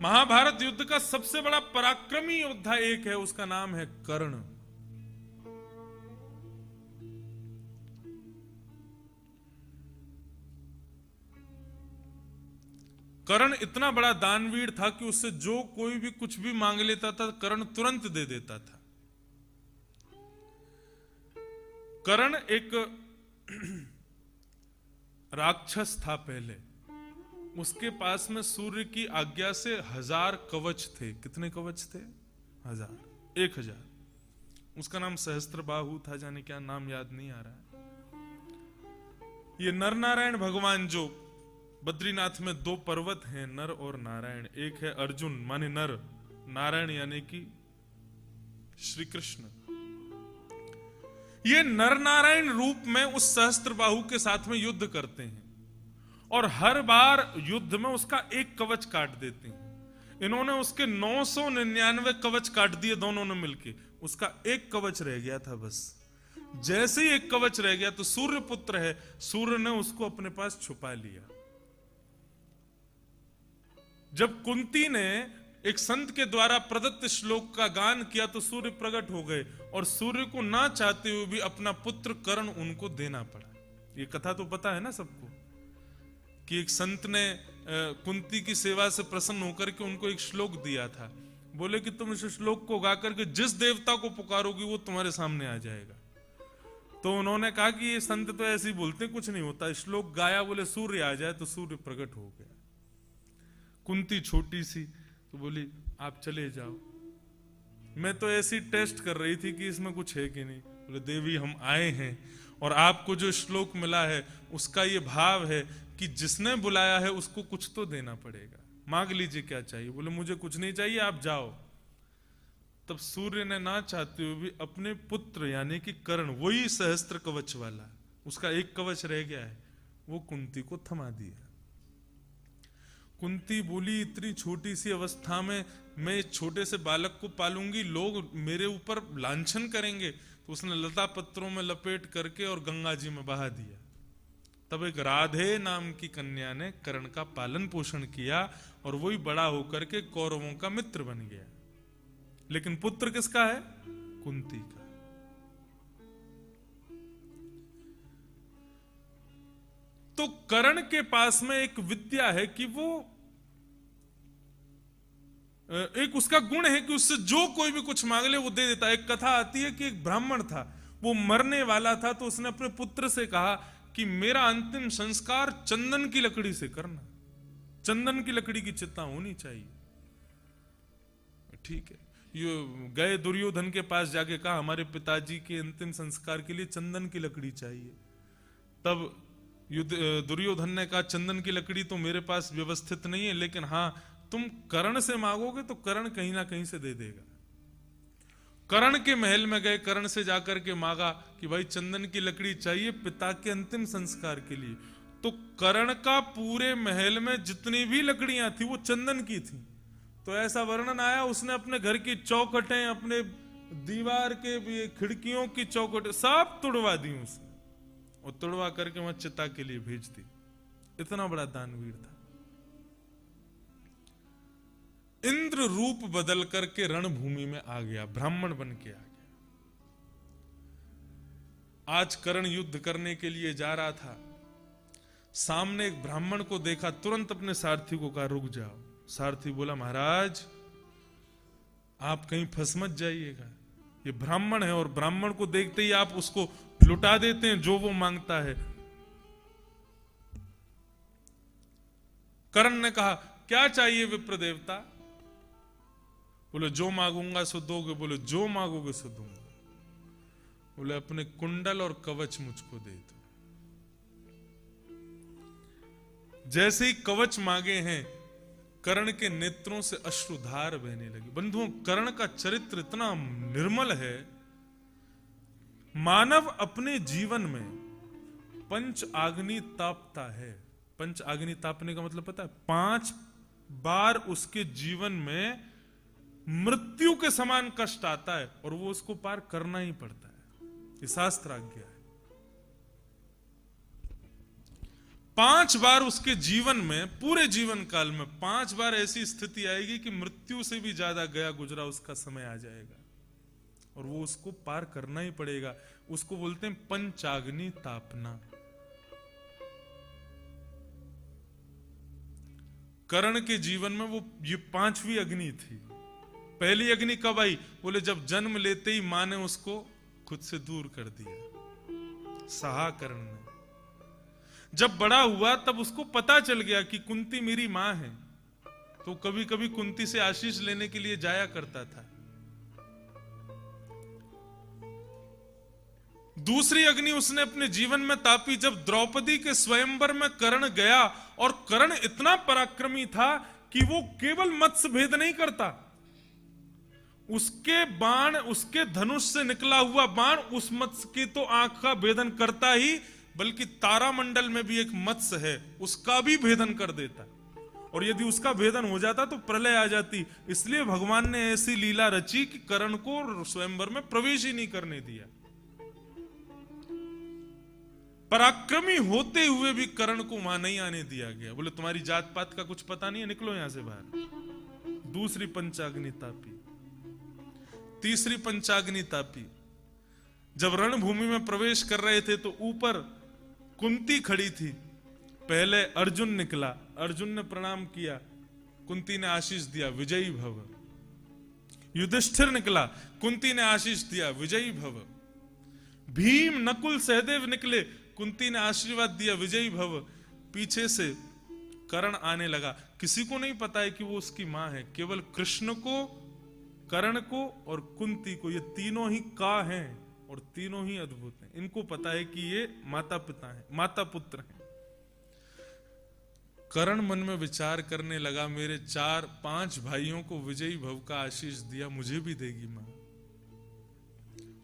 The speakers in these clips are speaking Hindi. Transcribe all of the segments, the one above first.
महाभारत युद्ध का सबसे बड़ा पराक्रमी योद्धा एक है, उसका नाम है कर्ण। कर्ण इतना बड़ा दानवीर था कि उससे जो कोई भी कुछ भी मांग लेता था, कर्ण तुरंत दे देता था। कर्ण एक राक्षस था पहले। उसके पास में सूर्य की आज्ञा से 1000 कवच थे। कितने कवच थे? 1000, 1000। उसका नाम सहस्त्रबाहु था, जाने क्या नाम याद नहीं आ रहा है। ये नर नारायण भगवान, जो बद्रीनाथ में 2 पर्वत हैं, नर और नारायण। एक है अर्जुन माने नर, नारायण यानी कि श्री कृष्ण। ये नर नारायण रूप में उस सहस्त्रबाहु के साथ में युद्ध करते हैं और हर बार युद्ध में उसका एक कवच काट देते हैं। इन्होंने उसके 999 कवच काट दिए दोनों ने मिलके, उसका एक कवच रह गया था बस। जैसे ही एक कवच रह गया तो सूर्य पुत्र है, सूर्य ने उसको अपने पास छुपा लिया। जब कुंती ने एक संत के द्वारा प्रदत्त श्लोक का गान किया तो सूर्य प्रकट हो गए और सूर्य को ना चाहते हुए भी अपना पुत्र कर्ण उनको देना पड़ा। ये कथा तो पता है ना सबको, कि एक संत ने कुंती की सेवा से प्रसन्न होकर के उनको एक श्लोक दिया था। बोले कि तुम इस श्लोक को गा करके जिस देवता को पुकारोगी वो तुम्हारे सामने आ जाएगा। तो उन्होंने कहा कि ये संत तो ऐसे ही बोलते, कुछ नहीं होता। श्लोक गाया, बोले सूर्य आ जाए, तो सूर्य प्रकट हो गया। कुंती छोटी सी तो बोली आप चले जाओ, मैं तो ऐसी टेस्ट कर रही थी कि इसमें कुछ है कि नहीं। बोले देवी हम आए हैं और आपको जो श्लोक मिला है उसका ये भाव है कि जिसने बुलाया है उसको कुछ तो देना पड़ेगा, मांग लीजिए क्या चाहिए। बोले मुझे कुछ नहीं चाहिए, आप जाओ। तब सूर्य ने ना चाहते हुए भी अपने पुत्र यानी कि कर्ण, वही सहस्त्र कवच वाला, उसका एक कवच रह गया है, वो कुंती को थमा दिया। कुंती बोली इतनी छोटी सी अवस्था में मैं छोटे से बालक को पालूंगी, लोग मेरे ऊपर लांछन करेंगे। तो उसने लता पत्रों में लपेट करके और गंगा जी में बहा दिया। तब एक राधे नाम की कन्या ने कर्ण का पालन पोषण किया और वही बड़ा होकर के कौरवों का मित्र बन गया। लेकिन पुत्र किसका है? कुंती का। तो कर्ण के पास में एक विद्या है कि वो एक उसका गुण है कि उससे जो कोई भी कुछ मांग ले वो दे देता है। एक कथा आती है कि एक ब्राह्मण था, वो मरने वाला था, तो उसने अपने पुत्र से कहा कि मेरा अंतिम संस्कार चंदन की लकड़ी से करना, चंदन की लकड़ी की चिता होनी चाहिए। ठीक है, ये गए दुर्योधन के पास जाके कहा हमारे पिताजी के अंतिम संस्कार के लिए चंदन की लकड़ी चाहिए। तब दुर्योधन ने कहा चंदन की लकड़ी तो मेरे पास व्यवस्थित नहीं है, लेकिन हाँ तुम कर्ण से मांगोगे तो कर्ण कहीं ना कहीं से दे देगा। कर्ण के महल में गए, कर्ण से जाकर के मांगा कि भाई चंदन की लकड़ी चाहिए पिता के अंतिम संस्कार के लिए। तो कर्ण का पूरे महल में जितनी भी लकड़ियां थी वो चंदन की थी। तो ऐसा वर्णन आया, उसने अपने घर की चौखटें, अपने दीवार के खिड़कियों की चौखटें सब तुड़वा दी उसने, और तुड़वा करके वहां चिता के लिए भेज दी। इतना बड़ा दानवीर था। इंद्र रूप बदल करके रणभूमि में आ गया, ब्राह्मण बन के आ गया। आज कर्ण युद्ध करने के लिए जा रहा था, सामने एक ब्राह्मण को देखा, तुरंत अपने सारथी को कहा रुक जाओ। सारथी बोला महाराज आप कहीं फंस मत जाइएगा, ये ब्राह्मण है और ब्राह्मण को देखते ही आप उसको लुटा देते हैं जो वो मांगता है। कर्ण ने कहा क्या चाहिए विप्र देवता? बोले जो मांगूंगा सो दोगे। बोले जो मांगोगे सो दूंगा। बोले अपने कुंडल और कवच मुझको दे दो। जैसे ही कवच मांगे हैं, कर्ण के नेत्रों से अश्रुधार बहने लगी। बंधुओं, कर्ण का चरित्र इतना निर्मल है। मानव अपने जीवन में पंच आग्नि तापता है। पंच आग्नि तापने का मतलब पता है? 5 बार उसके जीवन में मृत्यु के समान कष्ट आता है और वो उसको पार करना ही पड़ता है। ये शास्त्र आज्ञा है। 5 बार उसके जीवन में, पूरे जीवन काल में 5 बार ऐसी स्थिति आएगी कि मृत्यु से भी ज्यादा गया गुजरा उसका समय आ जाएगा और वो उसको पार करना ही पड़ेगा। उसको बोलते हैं पंचाग्नि तापना। कर्ण के जीवन में वो ये 5वीं अग्नि थी। पहली अग्नि कब आई? बोले जब जन्म लेते ही मां ने उसको खुद से दूर कर दिया, सहा कर्ण ने। जब बड़ा हुआ तब उसको पता चल गया कि कुंती मेरी मां है, तो कभी कभी कुंती से आशीष लेने के लिए जाया करता था। दूसरी अग्नि उसने अपने जीवन में तापी जब द्रौपदी के स्वयंवर में कर्ण गया, और कर्ण इतना पराक्रमी था कि वो केवल मत्स्य भेद नहीं करता, उसके बाण, उसके धनुष से निकला हुआ बाण उस मत्स्य की तो आंख का भेदन करता ही, बल्कि तारामंडल में भी एक मत्स्य है उसका भी भेदन कर देता। और यदि उसका भेदन हो जाता तो प्रलय आ जाती। इसलिए भगवान ने ऐसी लीला रची कि कर्ण को स्वयंवर में प्रवेश ही नहीं करने दिया। पराक्रमी होते हुए भी कर्ण को वहां नहीं आने दिया गया। बोले तुम्हारी जात पात का कुछ पता नहीं है, निकलो यहां से बाहर। दूसरी पंचाग्नि तापी। तीसरी पंचाग्नि तापी जब रणभूमि में प्रवेश कर रहे थे तो ऊपर कुंती खड़ी थी। पहले अर्जुन निकला, अर्जुन ने प्रणाम किया, कुंती ने आशीष दिया विजयी भव। युधिष्ठिर निकला, कुंती ने आशीष दिया विजयी भव। भीम, नकुल, सहदेव निकले, कुंती ने आशीर्वाद दिया विजयी भव। पीछे से कर्ण आने लगा। किसी को नहीं पता है कि वो उसकी मां है, केवल कृष्ण को, कर्ण को और कुंती को, ये तीनों ही का हैं और तीनों ही अद्भुत हैं। इनको पता है कि ये माता पिता हैं, माता पुत्र हैं। कर्ण मन में विचार करने लगा, मेरे 4-5 भाइयों को विजयी भव का आशीष दिया, मुझे भी देगी मां।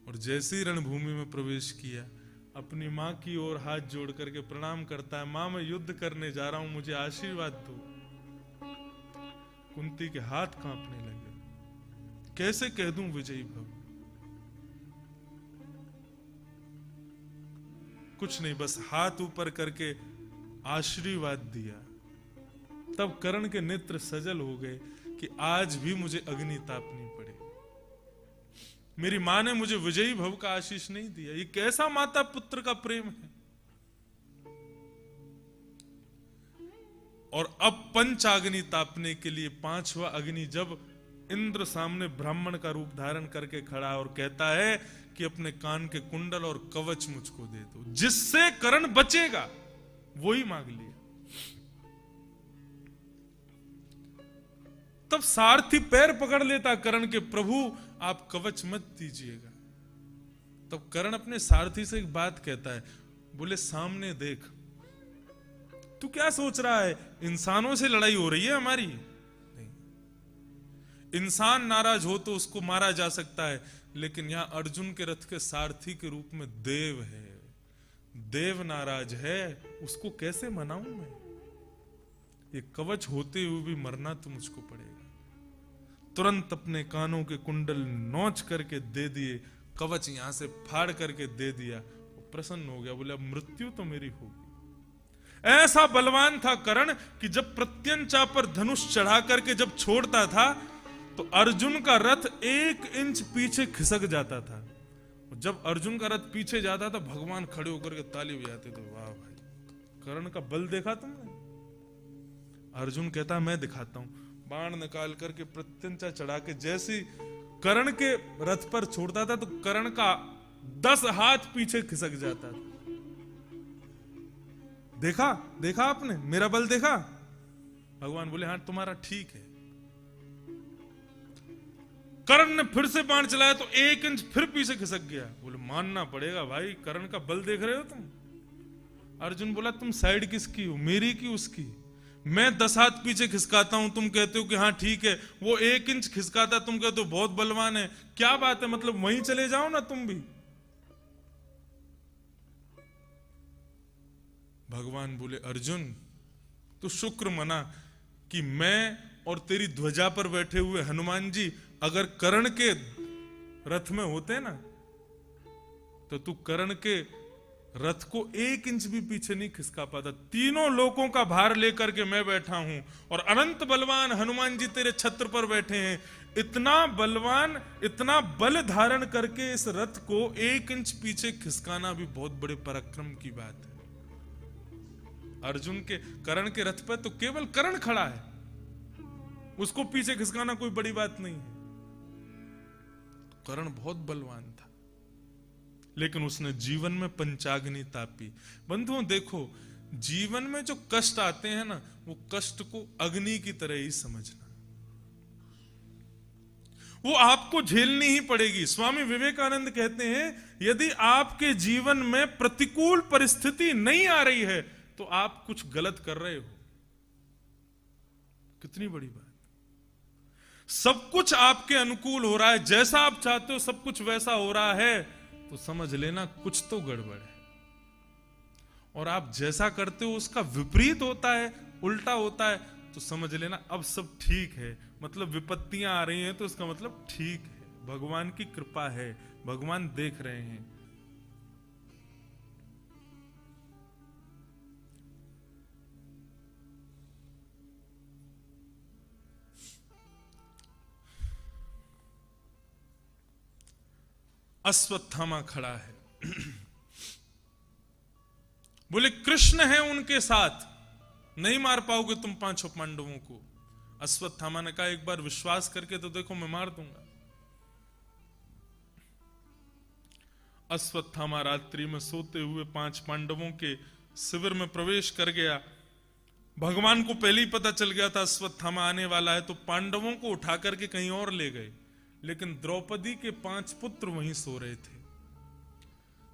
और जैसे ही रणभूमि में प्रवेश किया, अपनी मां की ओर हाथ जोड़ करके प्रणाम करता है, मां मैं युद्ध करने जा रहा हूं, मुझे आशीर्वाद दो। कुंती के हाथ कांपने लगे, कैसे कह दूं विजयी भव। कुछ नहीं, बस हाथ ऊपर करके आशीर्वाद दिया। तब कर्ण के नेत्र सजल हो गए कि आज भी मुझे अग्नि तापनी पड़े। मेरी मां ने मुझे विजयी भव का आशीष नहीं दिया। ये कैसा माता पुत्र का प्रेम है। और अब पंचाग्नि तापने के लिए 5वां अग्नि जब इंद्र सामने ब्राह्मण का रूप धारण करके खड़ा और कहता है कि अपने कान के कुंडल और कवच मुझको दे दो, जिससे कर्ण बचेगा, वो ही मांग लिया। तब सारथी पैर पकड़ लेता कर्ण के, प्रभु आप कवच मत दीजिएगा। तब कर्ण अपने सारथी से एक बात कहता है, बोले सामने देख, तू क्या सोच रहा है, इंसानों से लड़ाई हो रही है हमारी? नहीं, इंसान नाराज हो तो उसको मारा जा सकता है, लेकिन यहां अर्जुन के रथ के सारथी के रूप में देव है। देव नाराज है, उसको कैसे मनाऊं मैं? ये कवच होते हुए भी मरना तो मुझको पड़ेगा। तुरंत अपने कानों के कुंडल नोच करके दे दिए, कवच यहां से फाड़ करके दे दिया। प्रसन्न हो गया, बोले अब मृत्यु तो मेरी होगी। ऐसा बलवान था कर्ण कि जब प्रत्यंचा पर धनुष चढ़ा करके जब छोड़ता था तो अर्जुन का रथ 1 इंच पीछे खिसक जाता था। जब अर्जुन का रथ पीछे जाता था, भगवान खड़े होकर के ताली बजाते थे, वाह भाई, कर्ण का बल देखा तुमने? अर्जुन कहता मैं दिखाता हूं। बाण निकाल करके प्रत्यंचा चढ़ा के जैसे कर्ण के रथ पर छोड़ता था तो कर्ण का 10 हाथ पीछे खिसक जाता था। देखा देखा आपने मेरा बल देखा? भगवान बोले हाँ तुम्हारा ठीक है। कर्ण ने फिर से बाण चलाया तो 1 इंच फिर पीछे खिसक गया। बोले मानना पड़ेगा भाई, कर्ण का बल देख रहे हो तुम? अर्जुन बोला तुम साइड किसकी हो, मेरी की उसकी? मैं 10 हाथ पीछे खिसकाता हूं, तुम कहते हो कि हाँ ठीक है। वो 1 इंच खिसकाता, तुम कहते हो बहुत बलवान है। क्या बात है, मतलब वहीं चले जाओ ना तुम भी। भगवान बोले अर्जुन तो शुक्र मना कि मैं और तेरी ध्वजा पर बैठे हुए हनुमान जी अगर कर्ण के रथ में होते ना तो तू कर्ण के रथ को 1 इंच भी पीछे नहीं खिसका पाता। तीनों लोकों का भार लेकर के मैं बैठा हूं और अनंत बलवान हनुमान जी तेरे छत्र पर बैठे हैं। इतना बलवान, इतना बल धारण करके इस रथ को 1 इंच पीछे खिसकाना भी बहुत बड़े पराक्रम की बात है। अर्जुन के कर्ण के रथ पर तो केवल कर्ण खड़ा है, उसको पीछे खिसकाना कोई बड़ी बात नहीं है। कर्ण बहुत बलवान था, लेकिन उसने जीवन में पंचाग्नि तापी। बंधुओं देखो, जीवन में जो कष्ट आते हैं ना, वो कष्ट को अग्नि की तरह ही समझना, वो आपको झेलनी ही पड़ेगी। स्वामी विवेकानंद कहते हैं, यदि आपके जीवन में प्रतिकूल परिस्थिति नहीं आ रही है तो आप कुछ गलत कर रहे हो। कितनी बड़ी बात। सब कुछ आपके अनुकूल हो रहा है, जैसा आप चाहते हो सब कुछ वैसा हो रहा है, तो समझ लेना कुछ तो गड़बड़ है। और आप जैसा करते हो उसका विपरीत होता है, उल्टा होता है, तो समझ लेना अब सब ठीक है। मतलब विपत्तियां आ रही हैं तो इसका मतलब ठीक है, भगवान की कृपा है, भगवान देख रहे हैं। अश्वत्थामा खड़ा है बोले कृष्ण है उनके साथ, नहीं मार पाओगे तुम 5 पांडवों को। अश्वत्थामा ने कहा एक बार विश्वास करके तो देखो, मैं मार दूंगा। अश्वत्थामा रात्रि में सोते हुए 5 पांडवों के शिविर में प्रवेश कर गया। भगवान को पहले ही पता चल गया था अश्वत्थामा आने वाला है, तो पांडवों को उठा करके कहीं और ले गए। लेकिन द्रौपदी के 5 पुत्र वहीं सो रहे थे।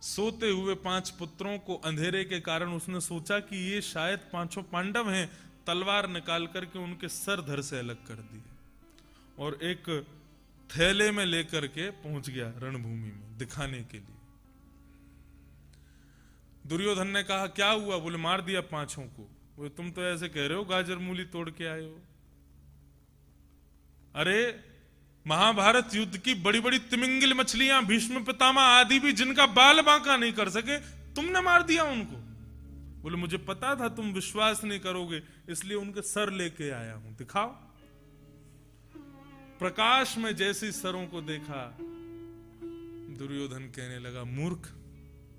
सोते हुए 5 पुत्रों को अंधेरे के कारण उसने सोचा कि ये शायद 5 पांडव हैं। तलवार निकाल करके उनके सर धड़ से अलग कर दिए और एक थैले में लेकर के पहुंच गया रणभूमि में दिखाने के लिए। दुर्योधन ने कहा क्या हुआ? बोले मार दिया 5 को। बोले तुम तो ऐसे कह रहे हो गाजर मूली तोड़ के आए हो। अरे महाभारत युद्ध की बड़ी बड़ी तिमिंगिल मछलियां भीष्म पितामह आदि भी जिनका बाल बांका नहीं कर सके, तुमने मार दिया उनको। बोले मुझे पता था तुम विश्वास नहीं करोगे, इसलिए उनके सर लेके आया हूं, दिखाओ। प्रकाश में जैसे सरों को देखा, दुर्योधन कहने लगा मूर्ख,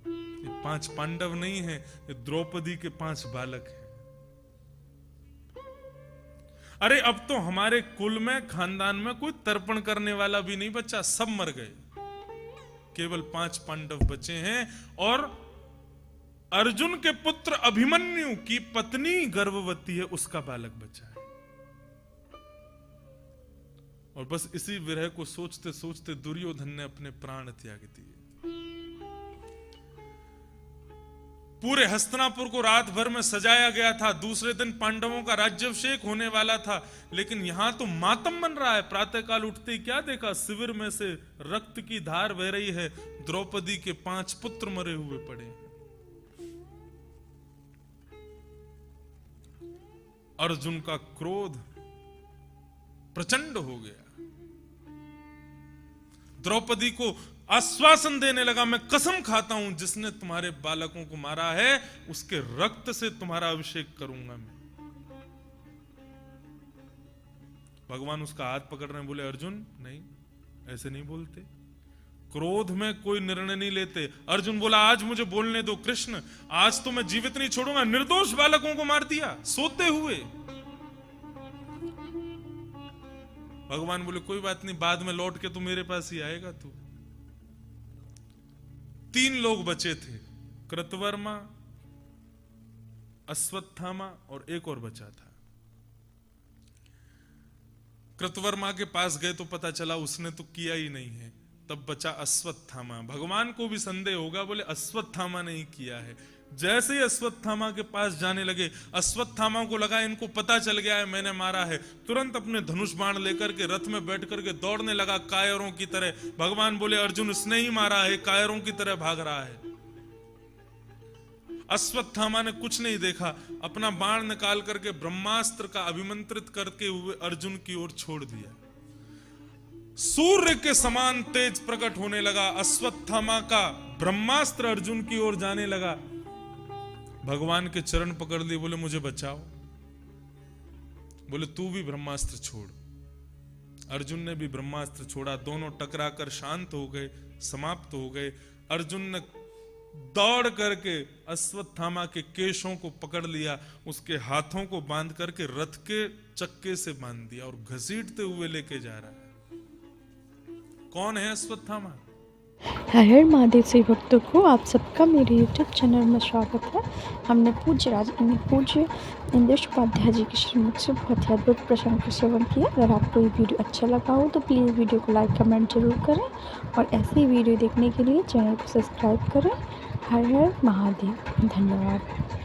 ये 5 पांडव नहीं है, ये द्रौपदी के 5 बालक हैं। अरे अब तो हमारे कुल में, खानदान में कोई तर्पण करने वाला भी नहीं बचा, सब मर गए, केवल 5 पांडव बचे हैं। और अर्जुन के पुत्र अभिमन्यु की पत्नी गर्भवती है, उसका बालक बचा है। और बस इसी विरह को सोचते सोचते दुर्योधन ने अपने प्राण त्याग दिए। पूरे हस्तिनापुर को रात भर में सजाया गया था, दूसरे दिन पांडवों का राज्याभिषेक होने वाला था, लेकिन यहां तो मातम बन रहा है। प्रातःकाल उठते ही क्या देखा? शिविर में से रक्त की धार बह रही है, द्रौपदी के 5 पुत्र मरे हुए पड़े हैं। अर्जुन का क्रोध प्रचंड हो गया, द्रौपदी को आश्वासन देने लगा, मैं कसम खाता हूं जिसने तुम्हारे बालकों को मारा है उसके रक्त से तुम्हारा अभिषेक करूंगा मैं। भगवान उसका हाथ पकड़ रहे हैं, बोले अर्जुन नहीं, ऐसे नहीं बोलते, क्रोध में कोई निर्णय नहीं लेते। अर्जुन बोला आज मुझे बोलने दो कृष्ण, आज तो मैं जीवित नहीं छोड़ूंगा। निर्दोष बालकों को मार दिया सोते हुए। भगवान बोले कोई बात नहीं, बाद में लौट के तू मेरे पास ही आएगा तू। 3 लोग बचे थे, कृतवर्मा, अश्वत्थामा और एक और बचा था। कृतवर्मा के पास गए तो पता चला उसने तो किया ही नहीं है, तब बचा अश्वत्थामा। भगवान को भी संदेह होगा, बोले अश्वत्थामा ने ही किया है। जैसे ही अश्वत्थामा के पास जाने लगे, अश्वत्थामा को लगा इनको पता चल गया है मैंने मारा है, तुरंत अपने धनुष बाण लेकर के रथ में बैठ करके दौड़ने लगा कायरों की तरह। भगवान बोले अर्जुन इसने ही मारा है, कायरों की तरह भाग रहा है। अश्वत्थामा ने कुछ नहीं देखा, अपना बाण निकाल करके ब्रह्मास्त्र का अभिमंत्रित करके हुए अर्जुन की ओर छोड़ दिया। सूर्य के समान तेज प्रकट होने लगा। अश्वत्थामा का ब्रह्मास्त्र अर्जुन की ओर जाने लगा। भगवान के चरण पकड़ लिए, बोले मुझे बचाओ। बोले तू भी ब्रह्मास्त्र छोड़। अर्जुन ने भी ब्रह्मास्त्र छोड़ा। दोनों टकराकर शांत हो गए, समाप्त हो गए। अर्जुन ने दौड़ करके अश्वत्थामा के केशों को पकड़ लिया, उसके हाथों को बांध करके रथ के चक्के से बांध दिया और घसीटते हुए लेके जा रहा है। कौन है अश्वत्थामा? हर हर महादेव से भक्तों को आप सबका मेरे YouTube चैनल में स्वागत है। हमने पूज्य इंद्रेश उपाध्याय जी के श्रीमुख से बहुत ही अद्भुत प्रसंग का सेवन किया। अगर आपको ये वीडियो अच्छा लगा हो तो प्लीज़ वीडियो को लाइक कमेंट जरूर करें और ऐसे ही वीडियो देखने के लिए चैनल को सब्सक्राइब करें। हर हर महादेव। धन्यवाद।